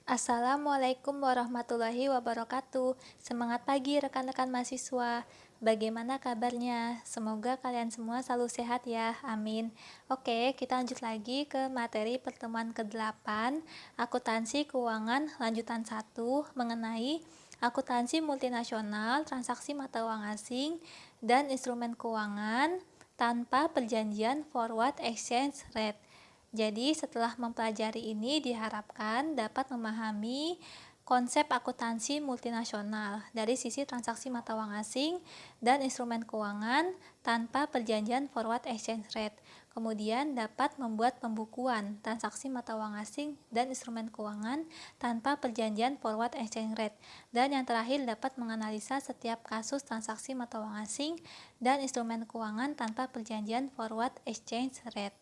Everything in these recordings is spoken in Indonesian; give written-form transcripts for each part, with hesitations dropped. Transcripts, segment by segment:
Assalamualaikum warahmatullahi wabarakatuh. Semangat pagi rekan-rekan mahasiswa. Bagaimana kabarnya? Semoga kalian semua selalu sehat ya. Amin. Oke, kita lanjut lagi ke materi pertemuan ke-8, akuntansi keuangan lanjutan 1 mengenai akuntansi multinasional, transaksi mata uang asing, dan instrumen keuangan tanpa perjanjian forward exchange rate. Jadi setelah mempelajari ini diharapkan dapat memahami konsep akuntansi multinasional dari sisi transaksi mata uang asing dan instrumen keuangan tanpa perjanjian forward exchange rate. Kemudian dapat membuat pembukuan transaksi mata uang asing dan instrumen keuangan tanpa perjanjian forward exchange rate. Dan yang terakhir dapat menganalisa setiap kasus transaksi mata uang asing dan instrumen keuangan tanpa perjanjian forward exchange rate.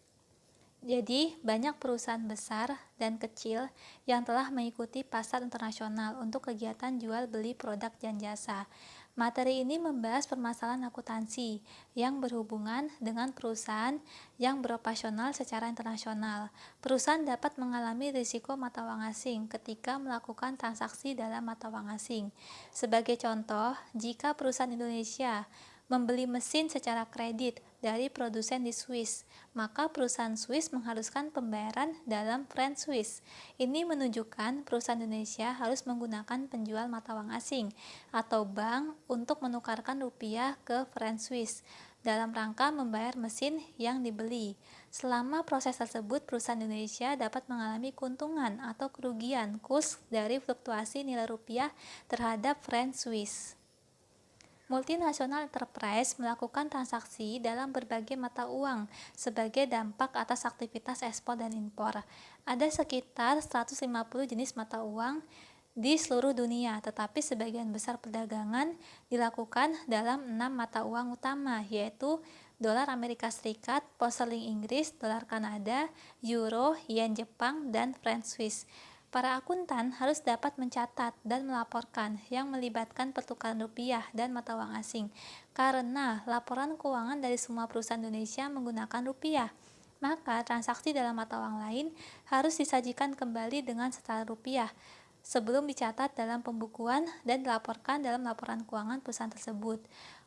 Jadi, banyak perusahaan besar dan kecil yang telah mengikuti pasar internasional untuk kegiatan jual beli produk dan jasa. Materi ini membahas permasalahan akuntansi yang berhubungan dengan perusahaan yang beroperasional secara internasional. Perusahaan dapat mengalami risiko mata uang asing ketika melakukan transaksi dalam mata uang asing. Sebagai contoh, jika perusahaan Indonesia membeli mesin secara kredit dari produsen di Swiss, maka perusahaan Swiss mengharuskan pembayaran dalam franc Swiss. Ini menunjukkan perusahaan Indonesia harus menggunakan penjual mata uang asing atau bank untuk menukarkan rupiah ke franc Swiss dalam rangka membayar mesin yang dibeli. Selama proses tersebut, perusahaan Indonesia dapat mengalami keuntungan atau kerugian kurs dari fluktuasi nilai rupiah terhadap franc Swiss. Multinasional enterprise melakukan transaksi dalam berbagai mata uang sebagai dampak atas aktivitas ekspor dan impor. Ada sekitar 150 jenis mata uang di seluruh dunia, tetapi sebagian besar perdagangan dilakukan dalam 6 mata uang utama, yaitu dolar Amerika Serikat, pound sterling Inggris, dolar Kanada, euro, yen Jepang, dan franc Swiss. Para akuntan harus dapat mencatat dan melaporkan yang melibatkan pertukaran rupiah dan mata uang asing, karena laporan keuangan dari semua perusahaan Indonesia menggunakan rupiah. Maka transaksi dalam mata uang lain harus disajikan kembali dengan setara rupiah sebelum dicatat dalam pembukuan dan dilaporkan dalam laporan keuangan perusahaan tersebut.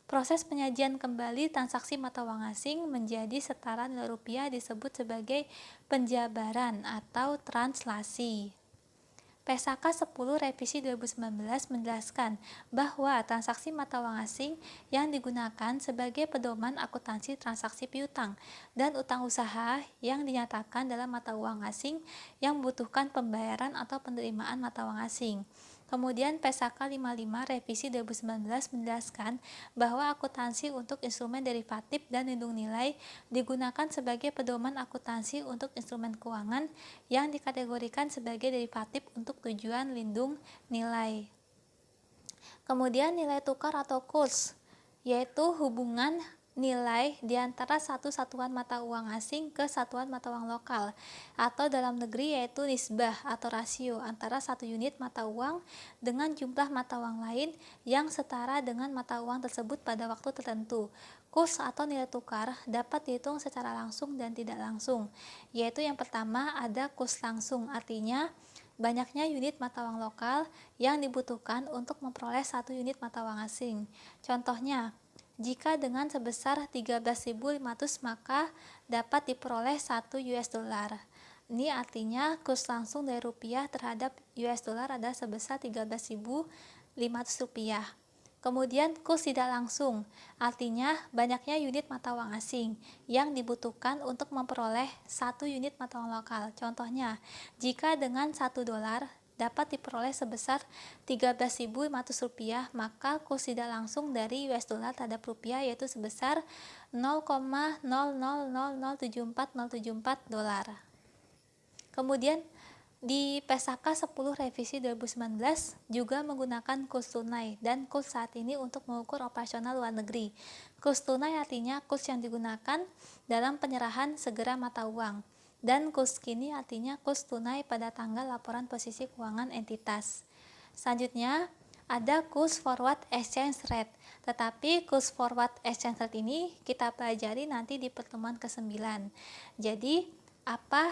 Proses penyajian kembali transaksi mata uang asing menjadi setara nilai rupiah disebut sebagai penjabaran atau translasi. PSAK 10 Revisi 2019 menjelaskan bahwa transaksi mata uang asing yang digunakan sebagai pedoman akuntansi transaksi piutang dan utang usaha yang dinyatakan dalam mata uang asing yang membutuhkan pembayaran atau penerimaan mata uang asing. Kemudian PSAK 55 Revisi 2019 menjelaskan bahwa akuntansi untuk instrumen derivatif dan lindung nilai digunakan sebagai pedoman akuntansi untuk instrumen keuangan yang dikategorikan sebagai derivatif untuk tujuan lindung nilai. Kemudian nilai tukar atau kurs, yaitu hubungan nilai di antara satu satuan mata uang asing ke satuan mata uang lokal, atau dalam negeri yaitu nisbah atau rasio antara satu unit mata uang dengan jumlah mata uang lain yang setara dengan mata uang tersebut pada waktu tertentu. Kurs atau nilai tukar dapat dihitung secara langsung dan tidak langsung, yaitu yang pertama ada kurs langsung, artinya banyaknya unit mata uang lokal yang dibutuhkan untuk memperoleh satu unit mata uang asing. Contohnya, jika dengan sebesar 13.500 maka dapat diperoleh 1 US dollar. Ini artinya kurs langsung dari rupiah terhadap US dollar adalah sebesar 13.500 rupiah. Kemudian kurs tidak langsung, artinya banyaknya unit mata uang asing yang dibutuhkan untuk memperoleh 1 unit mata uang lokal. Contohnya, jika dengan 1 dolar dapat diperoleh sebesar 13.500 rupiah, maka kurs tidak langsung dari US dollar terhadap rupiah yaitu sebesar 0,000074074 dolar. Kemudian di PSAK 10 Revisi 2019 juga menggunakan kurs tunai dan kurs saat ini untuk mengukur operasional luar negeri. Kurs tunai artinya kurs yang digunakan dalam penyerahan segera mata uang, dan kurs kini artinya kurs tunai pada tanggal laporan posisi keuangan entitas. Selanjutnya ada kurs forward exchange rate, tetapi kurs forward exchange rate ini kita pelajari nanti di pertemuan ke-9. Jadi apa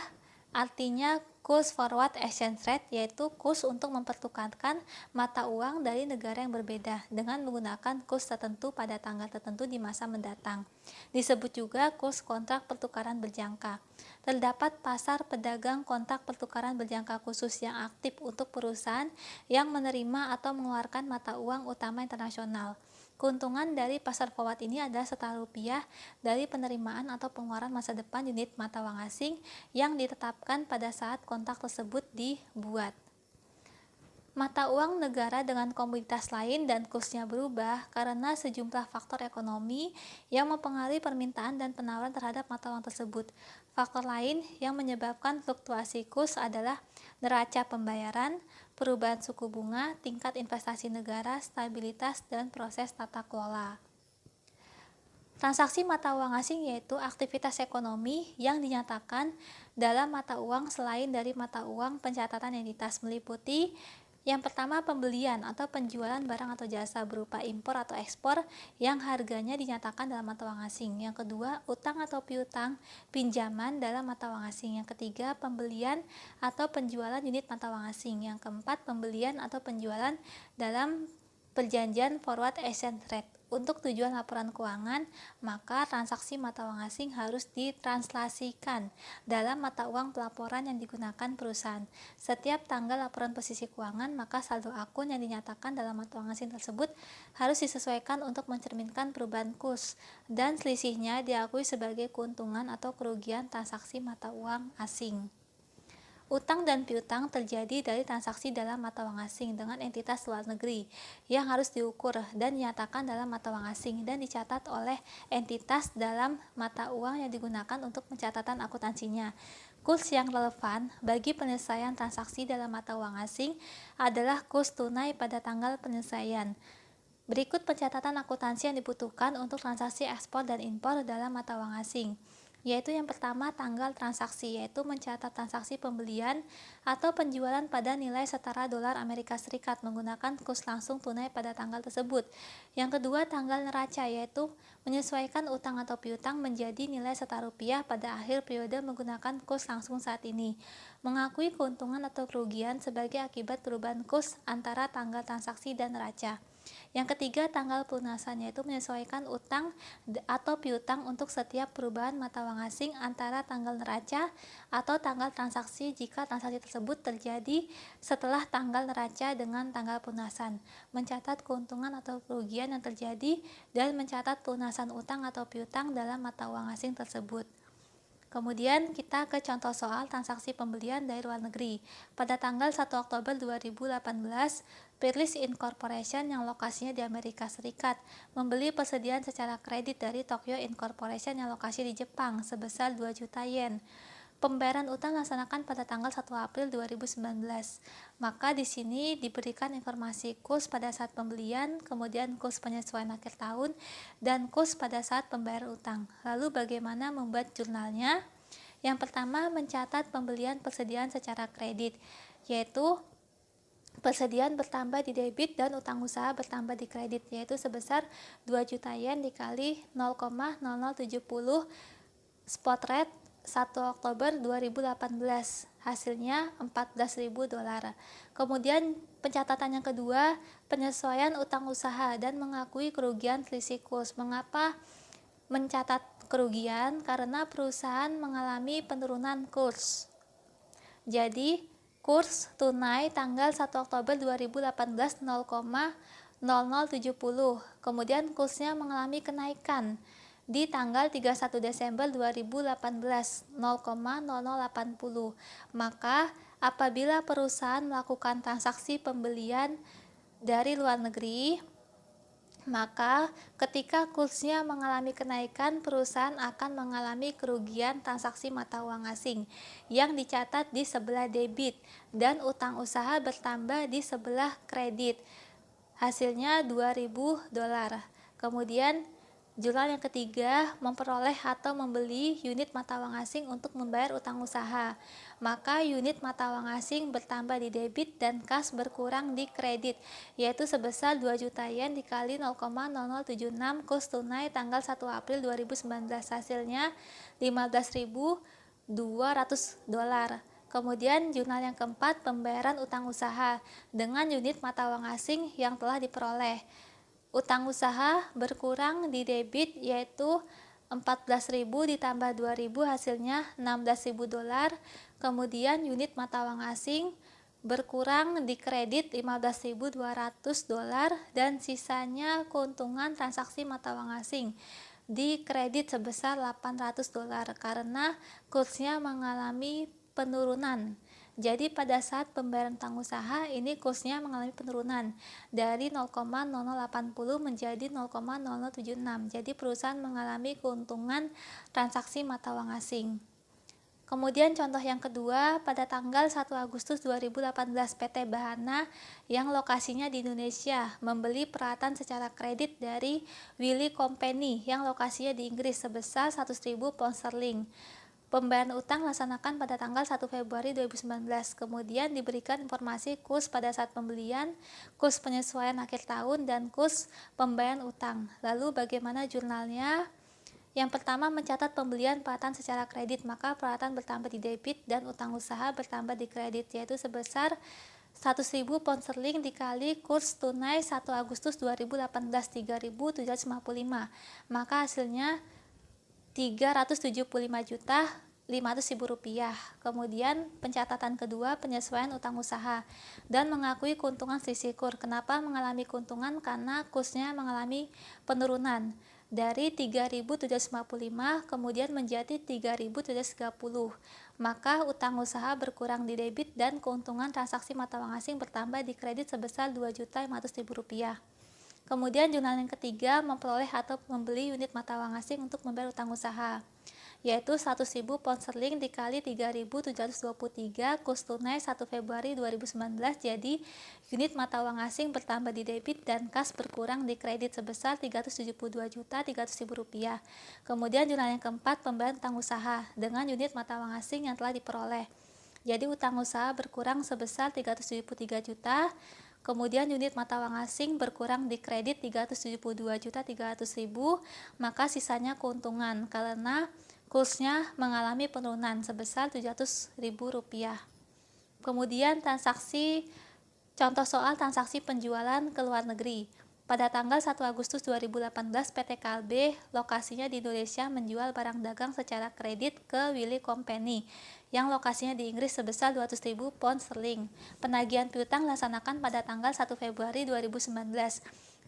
Artinya kurs forward exchange rate yaitu kurs untuk mempertukarkan mata uang dari negara yang berbeda dengan menggunakan kurs tertentu pada tanggal tertentu di masa mendatang. Disebut juga kurs kontrak pertukaran berjangka. Terdapat pasar pedagang kontrak pertukaran berjangka khusus yang aktif untuk perusahaan yang menerima atau mengeluarkan mata uang utama internasional. Keuntungan dari pasar forward ini adalah setara rupiah dari penerimaan atau pengeluaran masa depan unit mata uang asing yang ditetapkan pada saat kontrak tersebut dibuat. Mata uang negara dengan komoditas lain dan kursnya berubah karena sejumlah faktor ekonomi yang mempengaruhi permintaan dan penawaran terhadap mata uang tersebut. Faktor lain yang menyebabkan fluktuasi kurs adalah neraca pembayaran, perubahan suku bunga, tingkat investasi negara, stabilitas, dan proses tata kelola. Transaksi mata uang asing yaitu aktivitas ekonomi yang dinyatakan dalam mata uang selain dari mata uang pencatatan entitas, meliputi yang pertama, pembelian atau penjualan barang atau jasa berupa impor atau ekspor yang harganya dinyatakan dalam mata uang asing. Yang kedua, utang atau piutang, pinjaman dalam mata uang asing. Yang ketiga, pembelian atau penjualan unit mata uang asing. Yang keempat, pembelian atau penjualan dalam perjanjian forward exchange rate. Untuk tujuan laporan keuangan, maka transaksi mata uang asing harus ditranslasikan dalam mata uang pelaporan yang digunakan perusahaan. Setiap tanggal laporan posisi keuangan, maka saldo akun yang dinyatakan dalam mata uang asing tersebut harus disesuaikan untuk mencerminkan perubahan kurs, dan selisihnya diakui sebagai keuntungan atau kerugian transaksi mata uang asing. Utang dan piutang terjadi dari transaksi dalam mata uang asing dengan entitas luar negeri yang harus diukur dan dinyatakan dalam mata uang asing dan dicatat oleh entitas dalam mata uang yang digunakan untuk pencatatan akuntansinya. Kurs yang relevan bagi penyelesaian transaksi dalam mata uang asing adalah kurs tunai pada tanggal penyelesaian. Berikut pencatatan akuntansi yang dibutuhkan untuk transaksi ekspor dan impor dalam mata uang asing, yaitu yang pertama tanggal transaksi, yaitu mencatat transaksi pembelian atau penjualan pada nilai setara dolar Amerika Serikat menggunakan kurs langsung tunai pada tanggal tersebut. Yang kedua tanggal neraca, yaitu menyesuaikan utang atau piutang menjadi nilai setara rupiah pada akhir periode menggunakan kurs langsung saat ini. Mengakui keuntungan atau kerugian sebagai akibat perubahan kurs antara tanggal transaksi dan neraca. Yang ketiga, tanggal pelunasan, yaitu menyesuaikan utang atau piutang untuk setiap perubahan mata uang asing antara tanggal neraca atau tanggal transaksi jika transaksi tersebut terjadi setelah tanggal neraca dengan tanggal pelunasan. Mencatat keuntungan atau kerugian yang terjadi dan mencatat pelunasan utang atau piutang dalam mata uang asing tersebut. Kemudian kita ke contoh soal transaksi pembelian dari luar negeri. Pada tanggal 1 Oktober 2018, Peerless Incorporation yang lokasinya di Amerika Serikat membeli persediaan secara kredit dari Tokyo Incorporation yang lokasi di Jepang sebesar 2 juta yen. Pembayaran utang dilaksanakan pada tanggal 1 April 2019. Maka di sini diberikan informasi kurs pada saat pembelian, kemudian kurs penyesuaian akhir tahun, dan kurs pada saat pembayaran utang. Lalu bagaimana membuat jurnalnya? Yang pertama, mencatat pembelian persediaan secara kredit, yaitu persediaan bertambah di debit dan utang usaha bertambah di kredit, yaitu sebesar 2 juta yen dikali 0,0070 spot rate 1 Oktober 2018, hasilnya 14.000 dolar. Kemudian pencatatan yang kedua, penyesuaian utang usaha dan mengakui kerugian selisih kurs. Mengapa mencatat kerugian? Karena perusahaan mengalami penurunan kurs. Jadi kurs tunai tanggal 1 Oktober 2018 0,0070. Kemudian kursnya mengalami kenaikan di tanggal 31 Desember 2018 0,0080. Maka apabila perusahaan melakukan transaksi pembelian dari luar negeri, maka ketika kursnya mengalami kenaikan, perusahaan akan mengalami kerugian transaksi mata uang asing yang dicatat di sebelah debit dan utang usaha bertambah di sebelah kredit. Hasilnya 2.000 dolar. Kemudian jurnal yang ketiga, memperoleh atau membeli unit mata uang asing untuk membayar utang usaha. Maka unit mata uang asing bertambah di debit dan kas berkurang di kredit, yaitu sebesar 2 juta yen dikali 0,0076 kurs tunai tanggal 1 April 2019. Hasilnya 15.000 $200. Kemudian jurnal yang keempat, pembayaran utang usaha dengan unit mata uang asing yang telah diperoleh. Utang usaha berkurang di debit yaitu 14.000 ditambah 2.000 hasilnya $16.000. Kemudian unit mata uang asing berkurang di kredit $15.200 dan sisanya keuntungan transaksi mata uang asing di kredit sebesar $800 karena kursnya mengalami penurunan. Jadi pada saat pembayaran utang usaha ini kursnya mengalami penurunan dari 0,0080 menjadi 0,0076. Jadi perusahaan mengalami keuntungan transaksi mata uang asing. Kemudian contoh yang kedua, pada tanggal 1 Agustus 2018 PT Bahana yang lokasinya di Indonesia membeli peralatan secara kredit dari Willy Company yang lokasinya di Inggris sebesar 100.000 pound sterling. Pembayaran utang dilaksanakan pada tanggal 1 Februari 2019. Kemudian diberikan informasi kurs pada saat pembelian, kurs penyesuaian akhir tahun, dan kurs pembayaran utang. Lalu bagaimana jurnalnya? Yang pertama, mencatat pembelian peralatan secara kredit, maka peralatan bertambah di debit dan utang usaha bertambah di kredit, yaitu sebesar 100.000 pound sterling dikali kurs tunai 1 Agustus 2018 3.755, maka hasilnya Rp375.500.000. Kemudian pencatatan kedua, penyesuaian utang usaha dan mengakui keuntungan selisih kurs. Kenapa mengalami keuntungan? Karena kursnya mengalami penurunan dari 3.755 kemudian menjadi 3.730, maka utang usaha berkurang di debit dan keuntungan transaksi mata uang asing bertambah di kredit sebesar Rp2.500.000. Kemudian jurnal yang ketiga, memperoleh atau membeli unit mata uang asing untuk membayar utang usaha, yaitu 100.000 pound sterling dikali 3.723 kurs tunai 1 Februari 2019, jadi unit mata uang asing bertambah di debit dan kas berkurang di kredit sebesar Rp372.300.000. Kemudian jurnal yang keempat, pembayaran utang usaha dengan unit mata uang asing yang telah diperoleh. Jadi utang usaha berkurang sebesar 373 juta. Kemudian unit mata uang asing berkurang di kredit 372.300.000, maka sisanya keuntungan karena kursnya mengalami penurunan sebesar Rp700.000. Kemudian contoh soal transaksi penjualan ke luar negeri. Pada tanggal 1 Agustus 2018, PT Kalbe lokasinya di Indonesia menjual barang dagang secara kredit ke Willy Company yang lokasinya di Inggris sebesar 200.000 pound sterling. Penagihan piutang dilaksanakan pada tanggal 1 Februari 2019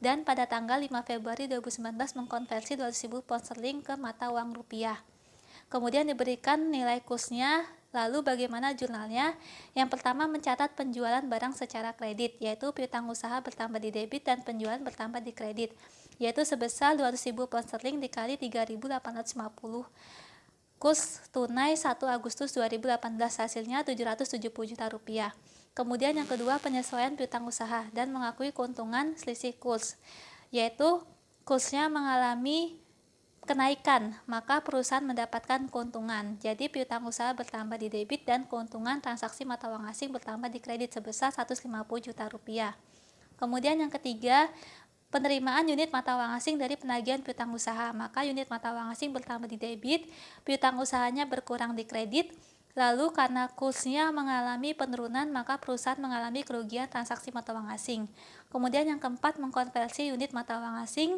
dan pada tanggal 5 Februari 2019 mengkonversi 200.000 pound sterling ke mata uang rupiah. Kemudian diberikan nilai kursnya. Lalu bagaimana jurnalnya? Yang pertama, mencatat penjualan barang secara kredit, yaitu piutang usaha bertambah di debit dan penjualan bertambah di kredit, yaitu sebesar 200.000 pound sterling dikali 3.850. Kurs tunai 1 Agustus 2018 hasilnya Rp770 juta. Kemudian yang kedua, penyesuaian piutang usaha dan mengakui keuntungan selisih kurs, yaitu kursnya mengalami kenaikan, maka perusahaan mendapatkan keuntungan. Jadi piutang usaha bertambah di debit dan keuntungan transaksi mata uang asing bertambah di kredit sebesar Rp150 juta. Kemudian yang ketiga, penerimaan unit mata uang asing dari penagihan piutang usaha, maka unit mata uang asing bertambah di debit, piutang usahanya berkurang di kredit. Lalu karena kursnya mengalami penurunan, maka perusahaan mengalami kerugian transaksi mata uang asing. Kemudian yang keempat, mengkonversi unit mata uang asing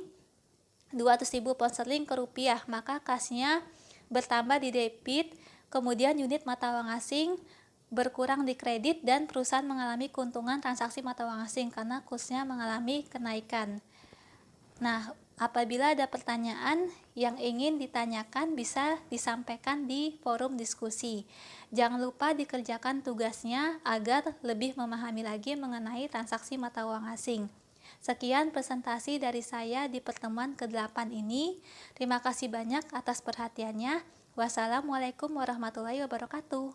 200.000 pound sterling ke rupiah, maka kasnya bertambah di debit, kemudian unit mata uang asing berkurang di kredit dan perusahaan mengalami keuntungan transaksi mata uang asing karena kursnya mengalami kenaikan. Nah, apabila ada pertanyaan yang ingin ditanyakan bisa disampaikan di forum diskusi. Jangan lupa dikerjakan tugasnya agar lebih memahami lagi mengenai transaksi mata uang asing. Sekian presentasi dari saya di pertemuan ke-8 ini. Terima kasih banyak atas perhatiannya. Wassalamualaikum warahmatullahi wabarakatuh.